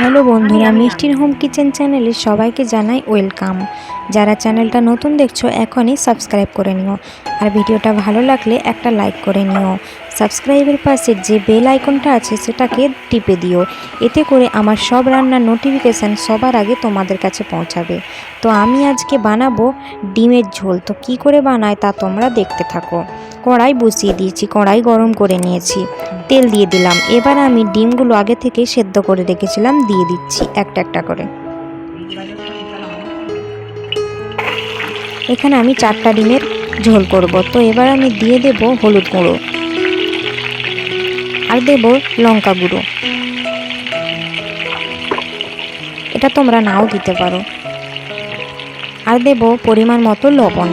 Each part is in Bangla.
হ্যালো বন্ধুরা, মিষ্টির হোম কিচেন চ্যানেলে সবাইকে জানাই ওয়েলকাম। যারা চ্যানেলটা নতুন দেখছো এখনই সাবস্ক্রাইব করে নিও, আর ভিডিওটা ভালো লাগলে একটা লাইক করে নিও। সাবস্ক্রাইবের পাশে যে বেল আইকনটা আছে সেটাকে টিপে দিও, এতে করে আমার সব রান্নার নোটিফিকেশান সবার আগে তোমাদের কাছে পৌঁছাবে। তো আমি আজকে বানাবো ডিমের ঝোল। তো কি করে বানায় তা তোমরা দেখতে থাকো। কড়াই বসিয়ে দিয়েছি, কড়াই গরম করে নিয়েছি, তেল দিয়ে দিলাম। এবার আমি ডিমগুলো আগে থেকে সেদ্ধ করে রেখেছিলাম দিয়ে দিচ্ছি একটা একটা করে। এখানে আমি 4টা ডিমের ঝোল করব। তো এবার আমি দিয়ে দেব হলুদ গুঁড়ো, আর দেব লঙ্কা গুঁড়ো, এটা তোমরা নাও দিতে পারো, আর দেব পরিমাণ মতো লবণ।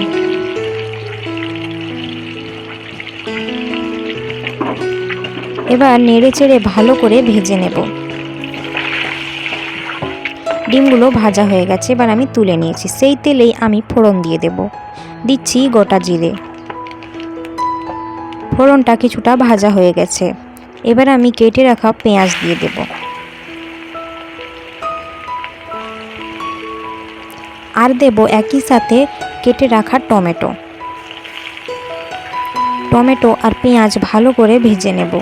এবার নেড়ে চেড়ে ভালো করে ভেজে নেব। ডিমগুলো ভাজা হয়ে গেছে, এবার আমি তুলে নিয়েছি। সেই তেলেই আমি ফোড়ন দিয়ে দেব। দিচ্ছি গোটা জিরে। ফোড়নটা কিছুটা ভাজা হয়ে গেছে, এবার আমি কেটে রাখা পেঁয়াজ দিয়ে দেব। আর দেব একই সাথে কেটে রাখা টমেটো। টমেটো আর পেঁয়াজ ভালো করে ভেজে নেব।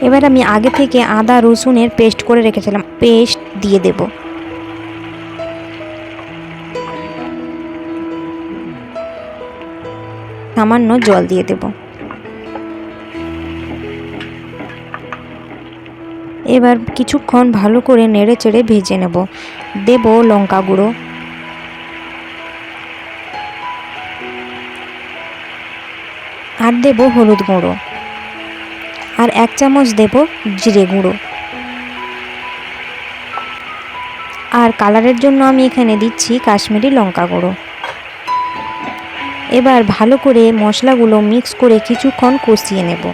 এবার আমি আগে থেকে আদা রসুনের পেস্ট করে রেখেছিলাম, পেস্ট দিয়ে দেব। সামান্য জল দিয়ে দেব। এবার কিছুক্ষণ ভালো করে নেড়ে চেড়ে ভেজে নেব। দেব লঙ্কা গুঁড়ো, আর দেব হলুদ গুঁড়ো, আর 1 চামচ দেব জিরে গুঁড়ো। আর কালারের জন্য আমি এখানে দিচ্ছি কাশ্মীরি লঙ্কা গুঁড়ো। এবার ভালো করে মশলাগুলো মিক্স করে কিছুক্ষণ কষিয়ে নেব।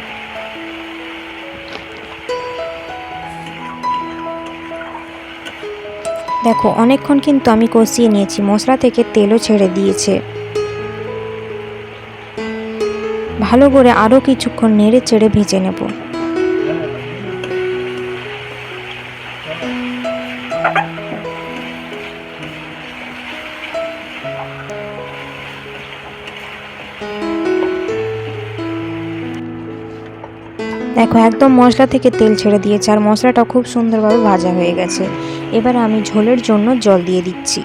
দেখো অনেকক্ষণ কিন্তু আমি কষিয়ে নিয়েছি, মশলা থেকে তেলও ছেড়ে দিয়েছে। ভালো করে আরও কিছুক্ষণ নেড়ে চেড়ে ভেজে নেব। দেখো একদম মশলা থেকে তেল ছেড়ে দিয়েছে, আর মশলাটা খুব সুন্দরভাবে ভাজা হয়ে গেছে। এবার আমি ঝোলের জন্য জল দিয়ে দিচ্ছি।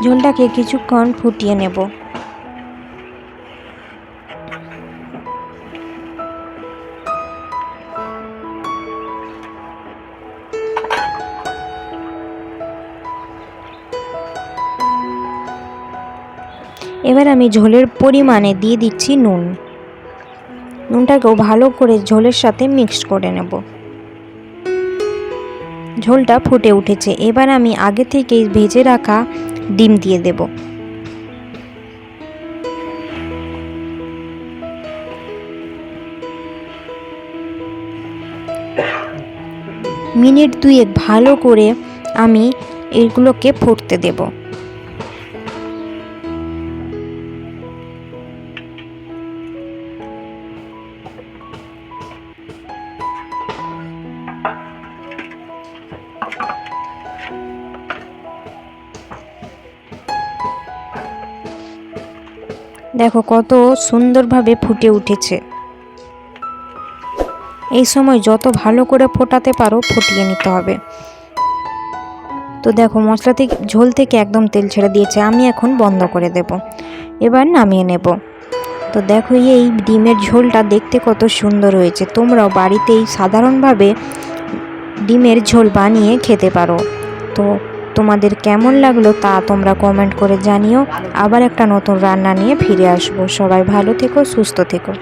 ঝোলটাকে কিছুক্ষণ ফুটিয়ে নেব। এবার আমি ঝোলের পরিমাণে দিয়ে দিচ্ছি নুন। নুনটাকেও ভালো করে ঝোলের সাথে মিক্সড করে নেব। ঝোলটা ফুটে উঠেছে, এবার আমি আগে থেকেই ভেজে রাখা ডিম দিয়ে দেব। মিনিট 2 ভালো করে আমি এগুলোকে ফুটতে দেব। দেখো কত সুন্দরভাবে ফুটে উঠেছে। এই সময় যত ভালো করে ফোটাতে পারো ফুটিয়ে নিতে হবে। তো দেখো মশলা থেকে ঝোল থেকে একদম তেল ছেড়ে দিয়েছে, আমি এখন বন্ধ করে দেব। এবার নামিয়ে নেব। তো দেখো এই ডিমের ঝোলটা দেখতে কত সুন্দর হয়েছে। তোমরাও বাড়িতেই সাধারণভাবে ডিমের ঝোল বানিয়ে খেতে পারো। তো তোমাদের কেমন লাগলো তা তোমরা কমেন্ট করে জানিও। আবার একটা নতুন রান্না নিয়ে ফিরে আসবো। সবাই ভালো থেকো, সুস্থ থেকো।